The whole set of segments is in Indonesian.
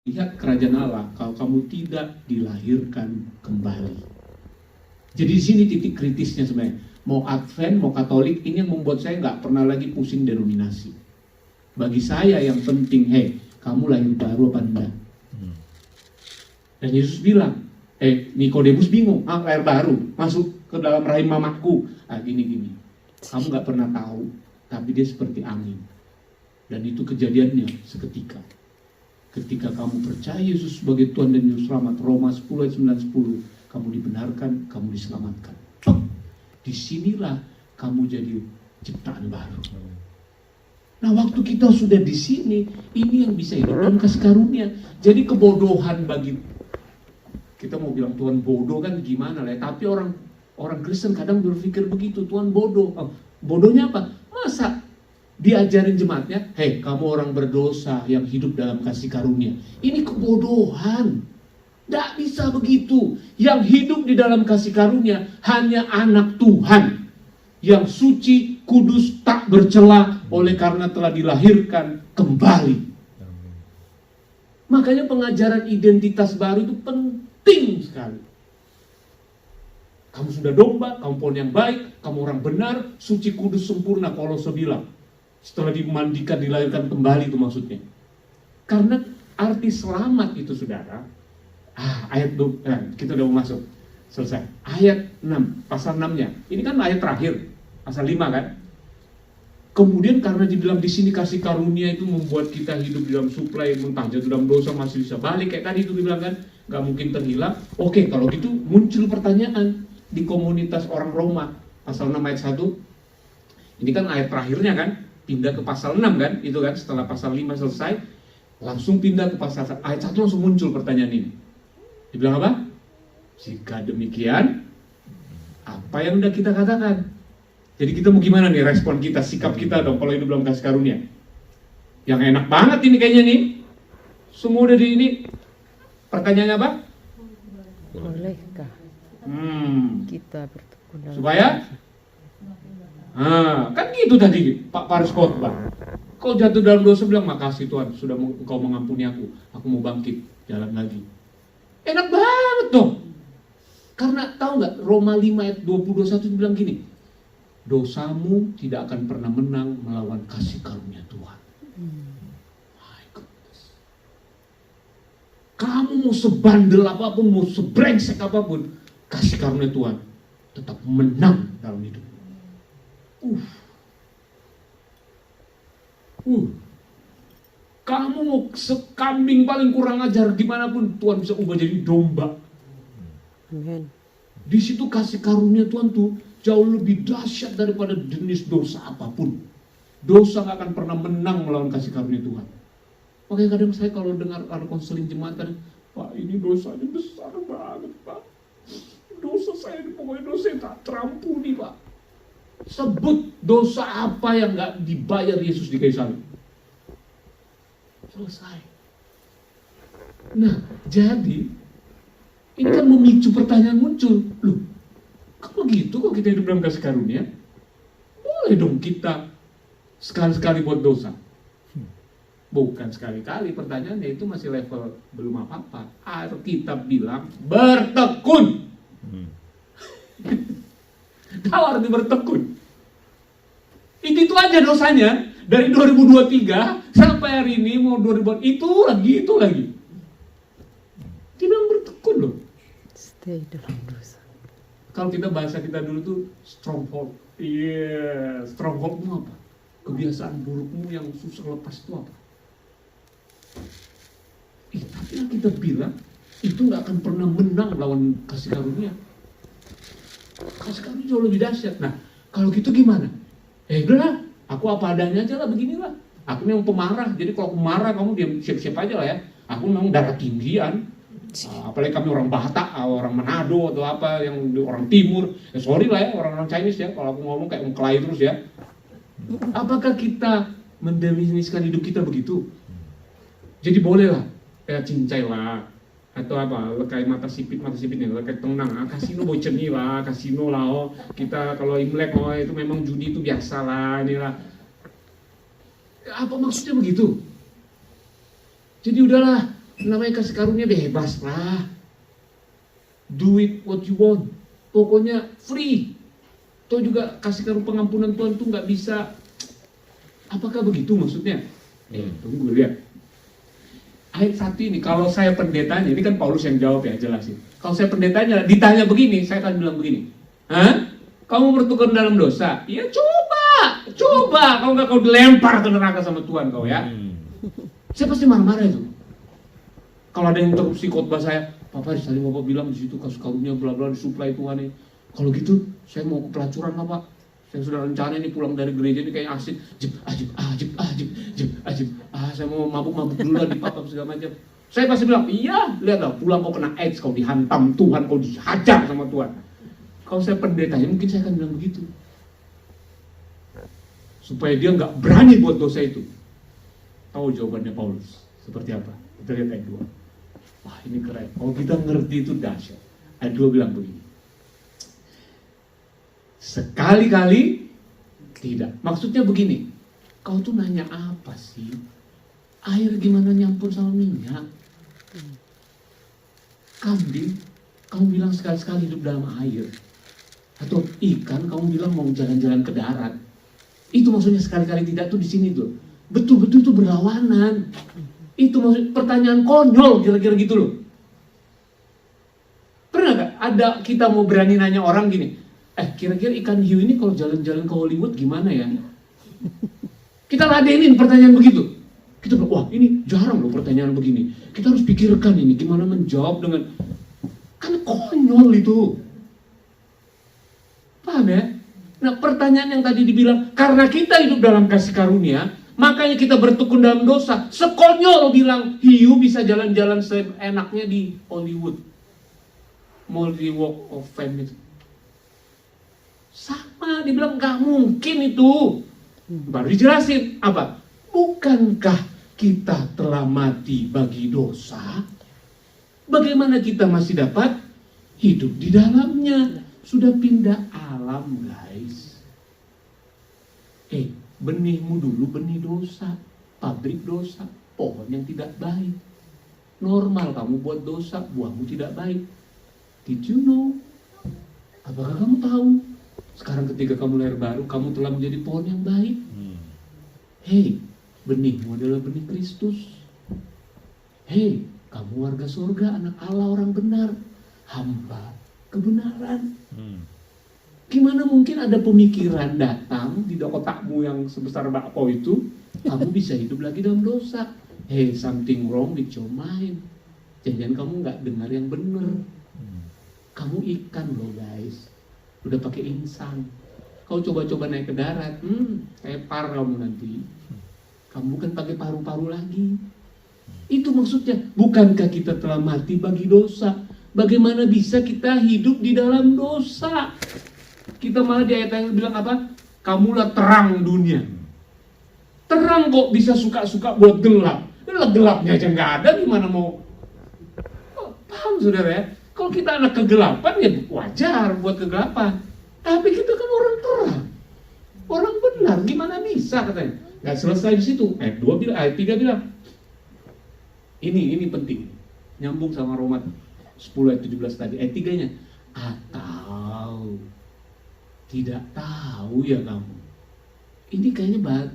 lihat kerajaan Allah kalau kamu tidak dilahirkan kembali. Jadi di sini titik kritisnya sebenarnya. Mau Advent, mau Katolik, ini yang membuat saya nggak pernah lagi pusing denominasi. Bagi saya yang penting, kamu lahir baru apa enggak? Dan Yesus bilang, Nikodemus bingung, lahir baru, masuk ke dalam rahim mamaku. Gini. Kamu nggak pernah tahu, tapi dia seperti angin. Dan itu kejadiannya seketika. Ketika kamu percaya Yesus sebagai Tuhan dan Juru Selamat, Roma 10 ayat 9-10, kamu dibenarkan, kamu diselamatkan. Disinilah kamu jadi ciptaan baru. Nah, waktu kita sudah di sini, ini yang bisa hidup dalam kasih karunia. Jadi kebodohan bagi kita mau bilang Tuhan bodoh kan gimana lah. Tapi orang Kristen kadang berpikir begitu, Tuhan bodoh. Bodohnya apa? Masa diajarin jemaatnya, kamu orang berdosa yang hidup dalam kasih karunia. Ini kebodohan. Tidak bisa begitu. Yang hidup di dalam kasih karunia hanya anak Tuhan. Yang suci, kudus, tak bercela oleh karena telah dilahirkan kembali. Makanya pengajaran identitas baru itu penting sekali. Kamu sudah domba, kamu pohon yang baik, kamu orang benar, suci, kudus, sempurna, Kolose bilang. Setelah dimandikan, dilahirkan kembali itu maksudnya. Karena arti selamat itu saudara, ayat kita udah mau masuk, selesai. Ayat 6, pasal 6-nya. Ini kan ayat terakhir, pasal 5 kan. Kemudian karena dibilang di sini kasih karunia itu membuat kita hidup di dalam suplai, mentah jatuh dalam dosa masih bisa balik. Kayak tadi itu dibilang kan, gak mungkin terhilang. Oke, kalau gitu muncul pertanyaan di komunitas orang Roma, pasal 6 ayat 1. Ini kan ayat terakhirnya kan, pindah ke pasal 6 kan, itu kan setelah pasal 5 selesai, langsung pindah ke pasal ayat 1 langsung muncul pertanyaan ini. Dibilang apa? Jika demikian, apa yang udah kita katakan? Jadi kita mau gimana nih respon kita, sikap kita dong kalau hidup dalam kasih karunia? Yang enak banget ini kayaknya nih. Semua udah di ini. Pertanyaannya apa? Bolehkah kita bertekun dalam supaya? Kan gitu tadi Pak Paris khotbah. Kau jatuh dalam dosa bilang makasih Tuhan sudah engkau mengampuni aku mau bangkit jalan lagi. Enak banget dong. Karena tahu nggak Roma 5 ayat 20-21 bilang gini, dosamu tidak akan pernah menang melawan kasih karunia Tuhan. My goodness. Kamu mau sebandel apapun, mau sebrengsek apapun, kasih karunia Tuhan tetap menang dalam hidup. Kamu mau sekambing paling kurang ajar gimana pun Tuhan bisa ubah jadi domba. Amen. Di situ kasih karunia Tuhan tuh jauh lebih dahsyat daripada jenis dosa apapun. Dosa gak akan pernah menang melawan kasih karunia Tuhan. Makanya kadang saya kalau dengar ada konseling jemaat kadang, Pak ini dosanya besar banget Pak. Dosa saya ini pokoknya dosa yang tak terampuni Pak. Sebut dosa apa yang gak dibayar Yesus di kayu salib. Selesai. Nah, jadi ini kan memicu pertanyaan muncul. Loh, kok begitu kok kita hidup dalam kasih karunia? Boleh dong kita sekali-sekali buat dosa. Bukan sekali-kali, pertanyaannya itu masih level belum apa-apa. Alkitab bilang bertekun. Tahu arti bertekun? Itu aja dosanya. Dari 2023 sampai hari ini mau 2000 itu lagi. Dia bilang bertekun loh. Stay dalam dosa. Kalau kita bahasa kita dulu tuh stronghold. Iya, stronghold itu apa? Kebiasaan burukmu yang susah lepas itu apa? Tapi yang kita bilang itu nggak akan pernah menang lawan kasih karunia. Kasih karunia jauh lebih dahsyat. Nah, kalau gitu gimana? Udahlah, aku apa adanya aja lah, beginilah. Aku memang pemarah, jadi kalau aku marah kamu diam siap-siap aja lah ya. Aku memang darah tinggian. Apalagi kami orang Batak, orang Manado atau apa yang orang Timur. Sorry lah ya, orang-orang Chinese ya, kalau aku ngomong kayak mengkelai terus ya. Apakah kita mendefinisikan hidup kita begitu? Jadi bolehlah, kayak cincai lah, atau apa, lekai mata sipitnya, lekai tenang, kasino boceni lah, kasino lah, oh kita kalau Imlek, oh itu memang judi itu biasa lah, inilah. Apa maksudnya begitu? Jadi udahlah, Namanya kasih karunia bebas lah. Do it what you want. Pokoknya free. Toh juga kasih karunia pengampunan Tuhan tuh nggak bisa. Apakah begitu maksudnya? Tunggu lihat. Ayat 1 ini, kalau saya pendetanya, ini kan Paulus yang jawab ya, jelasin. Kalau saya pendetanya ditanya begini, saya akan bilang begini. Hah? Kamu bertukar dalam dosa? Ya coba. Kalau nggak kau dilempar ke neraka sama Tuhan kau ya. Saya pasti marah-marah itu. Kalau ada yang interupsi khotbah saya, Papa tadi Bapak bilang di situ kasih karunia bla bla disuplai Tuhan ini. Kalau gitu, saya mau ke pelacuran lah Pak. Saya sudah rencana ini pulang dari gereja ini kayak asik. Saya mau mabuk-mabuk dulu di pub segala macam. Saya pasti bilang, iya, lihatlah pulang kau kena AIDS, kau dihantam Tuhan, kau dihajar sama Tuhan. Kalau saya pendetanya mungkin saya akan bilang begitu. Supaya dia nggak berani buat dosa itu. Tahu jawabannya Paulus seperti apa? Kita lihat ayat 2. Wah ini keren. Kalau kita ngerti itu dahsyat. Ayat 2 bilang begini. Sekali-kali tidak. Maksudnya begini. Kau tuh nanya apa sih? Air gimana nyampur sama minyak? Kambing, kamu bilang sekali-sekali hidup dalam air. Atau ikan, kamu bilang mau jalan-jalan ke darat. Itu maksudnya sekali-kali tidak tuh di sini tuh. Betul-betul itu berlawanan. Itu maksud pertanyaan konyol kira-kira gitu loh. Pernah gak ada kita mau berani nanya orang gini, kira-kira ikan hiu ini kalau jalan-jalan ke Hollywood gimana ya? Kita ladenin pertanyaan begitu. Kita bilang, wah ini jarang loh pertanyaan begini. Kita harus pikirkan ini gimana menjawab dengan, kan konyol itu. Paham ya? Nah pertanyaan yang tadi dibilang, karena kita hidup dalam kasih karunia, makanya kita bertekun dalam dosa. Sekonyol bilang hiu bisa jalan-jalan seenaknya di Hollywood. Multi Walk of Fame itu. Sama, dibilang gak mungkin itu. Baru dijelasin, apa? Bukankah kita telah mati bagi dosa? Bagaimana kita masih dapat hidup di dalamnya? Sudah pindah alam guys. Benihmu dulu benih dosa, pabrik dosa, pohon yang tidak baik. Normal kamu buat dosa, buahmu tidak baik. Did you know? Apakah kamu tahu? Sekarang ketika kamu lahir baru, kamu telah menjadi pohon yang baik. Benihmu adalah benih Kristus. Kamu warga surga, anak Allah, orang benar, hamba kebenaran. Gimana mungkin ada pemikiran datang di otakmu yang sebesar bakpao itu, kamu bisa hidup lagi dalam dosa? Something wrong with your mind. Jangan kamu nggak dengar yang benar. Kamu ikan loh guys, udah pakai insang. Kau coba-coba naik ke darat, tepar kamu nanti. Kamu kan pakai paru-paru lagi. Itu maksudnya, bukankah kita telah mati bagi dosa? Bagaimana bisa kita hidup di dalam dosa? Kita malah di ayat yang bilang apa? Kamulah terang dunia. Terang kok bisa suka-suka buat gelap. Gelapnya aja nggak ada, gimana mau? Paham saudara ya? Kalau kita anak kegelapan ya wajar buat kegelapan. Tapi kita kan orang terang, orang benar. Gimana bisa katanya? Nggak selesai di situ. Ayat 2 bilang, ayat 3 bilang. Ini penting. Nyambung sama Roma 10 ayat 17 tadi. Ayat 3-nya. Atau tidak tahu ya kamu. Ini kayaknya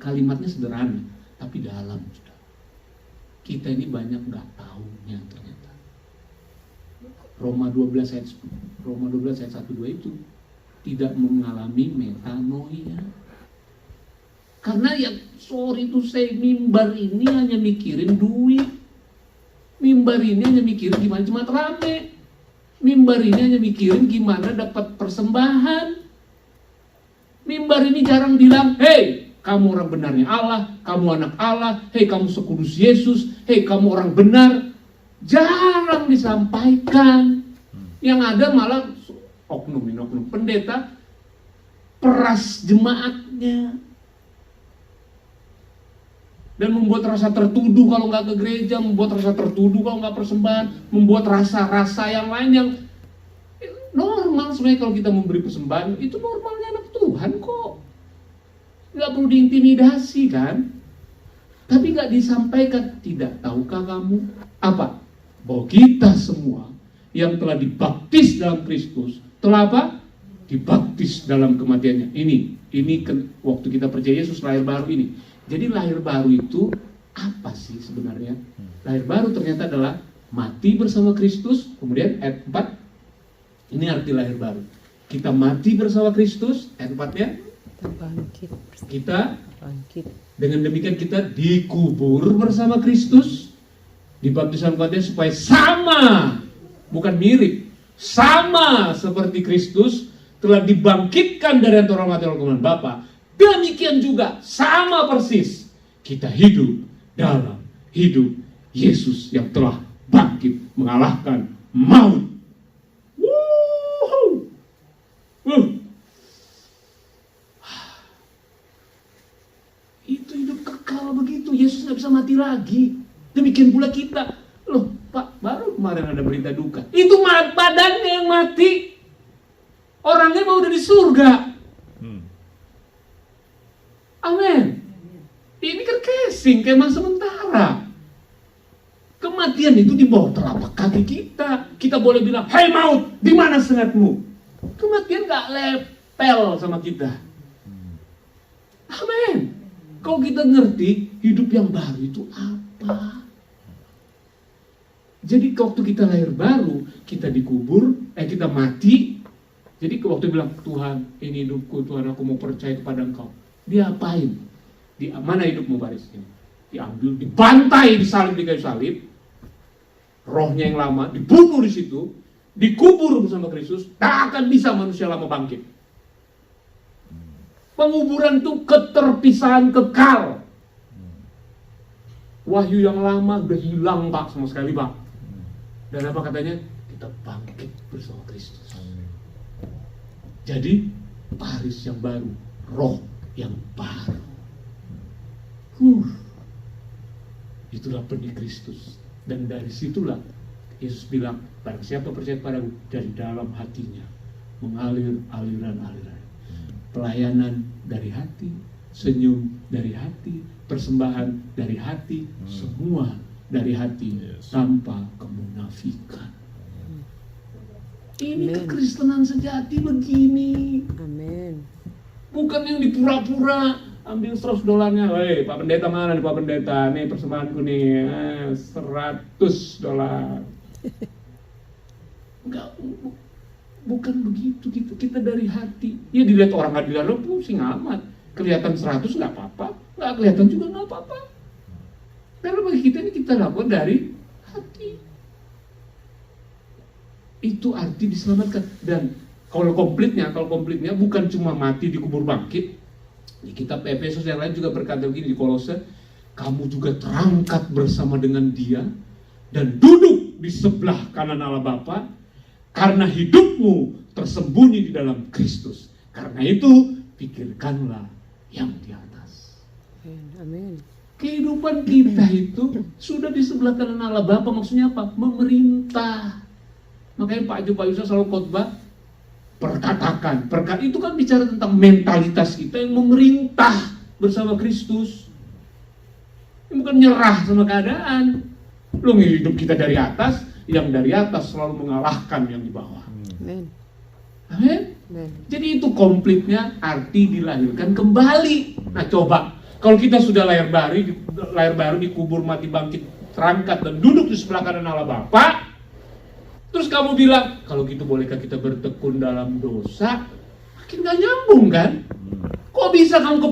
kalimatnya sederhana, tapi dalam sudah. Kita ini banyak nggak tahunya ternyata. Roma 12 ayat 1-2 itu tidak mengalami metanoia. Karena ya sorry to say, mimbar ini hanya mikirin duit. Mimbar ini hanya mikirin gimana jemaat rame. Mimbar ini hanya mikirin gimana dapat persembahan. Mimbar ini jarang bilang, kamu orang benarnya Allah, kamu anak Allah, kamu sekudus Yesus, kamu orang benar. Jarang disampaikan. Yang ada malah oknum pendeta peras jemaatnya. Dan membuat rasa tertuduh kalau nggak ke gereja, membuat rasa tertuduh kalau nggak persembahan, membuat rasa-rasa yang lain yang normal sebenarnya kalau kita memberi persembahan, itu normalnya anak Tuhan kok. Nggak perlu diintimidasi kan. Tapi nggak disampaikan, tidak tahukah kamu Apa? Bahwa kita semua yang telah dibaptis dalam Kristus telah apa? Dibaptis dalam kematiannya. Waktu kita percaya Yesus lahir baru ini. Jadi lahir baru itu apa sih sebenarnya? Lahir baru ternyata adalah mati bersama Kristus. Kemudian ayat 4, ini arti lahir baru. Kita mati bersama Kristus. Ayat 4-nya, kita bangkit. dengan demikian kita dikubur bersama Kristus. Dibaptis dalam kematian supaya sama, bukan mirip, sama seperti Kristus telah dibangkitkan dari antara orang mati oleh kemuliaan Bapa. Demikian juga sama persis kita hidup dalam hidup Yesus yang telah bangkit mengalahkan maut. Itu hidup kekal begitu. Yesus nggak bisa mati lagi. Demikian pula kita. Loh Pak, baru kemarin ada berita duka. Itu badannya yang mati. Orangnya mau udah di surga. Amin. Ini kan casing, kemah sementara. Kematian itu di bawah telapak kaki kita. Kita boleh bilang, "Hai maut, di mana sengatmu?" Kematian gak lepel sama kita. Amin. Kalau kita ngerti hidup yang baru itu apa? Jadi waktu kita lahir baru, kita dikubur, kita mati. Jadi waktu bilang, "Tuhan, ini hidupku, Tuhan, aku mau percaya kepada Engkau." Diapain? Di mana hidupmu Baris? Diambil, dibantai, disalib di kayu salib. Rohnya yang lama dibunuh di situ, dikubur bersama Kristus. Tak akan bisa manusia lama bangkit. Penguburan itu keterpisahan kekal. Wahyu yang lama udah hilang Pak, sama sekali Pak. Dan apa katanya? Kita bangkit bersama Kristus. Jadi Paris yang baru, roh yang baru. Itulah benih Kristus. Dan dari situlah Yesus bilang, barang siapa percaya padaku, dari dalam hatinya mengalir aliran-aliran. Pelayanan dari hati, senyum dari hati, persembahan dari hati, semua dari hati, tanpa kemunafikan. Ini kekristenan sejati begini. Amin. Bukan yang dipura-pura, ambil $100. Hei, Pak Pendeta mana nih Pak Pendeta? Nih persembahanku nih, $100. Enggak, bukan begitu. Kita dari hati. Ya dilihat orang nggak dilihat, lo pusing amat. Kelihatan 100 nggak apa-apa, nggak kelihatan juga nggak apa-apa. Karena bagi kita ini kita lakukan dari hati. Itu arti diselamatkan. Dan kalau komplitnya bukan cuma mati dikubur bangkit. Di kitab Efesus yang lain juga berkata begini di Kolose, kamu juga terangkat bersama dengan Dia dan duduk di sebelah kanan Allah Bapa karena hidupmu tersembunyi di dalam Kristus. Karena itu pikirkanlah yang di atas. Amin. Kehidupan kita itu sudah di sebelah kanan Allah Bapa, maksudnya apa? Memerintah. Makanya Pak Yusuf selalu khotbah, perkatakan itu kan bicara tentang mentalitas kita yang memerintah bersama Kristus. Ini bukan nyerah sama keadaan. Lu hidup kita dari atas, yang dari atas selalu mengalahkan yang di bawah. Amin. Amin. Jadi itu komplitnya arti dilahirkan kembali. Nah coba, kalau kita sudah lahir baru dikubur mati bangkit terangkat dan duduk di sebelah kanan Allah Bapa, terus kamu bilang, kalau gitu bolehkah kita bertekun dalam dosa? Makin gak nyambung kan? Kok bisa kamu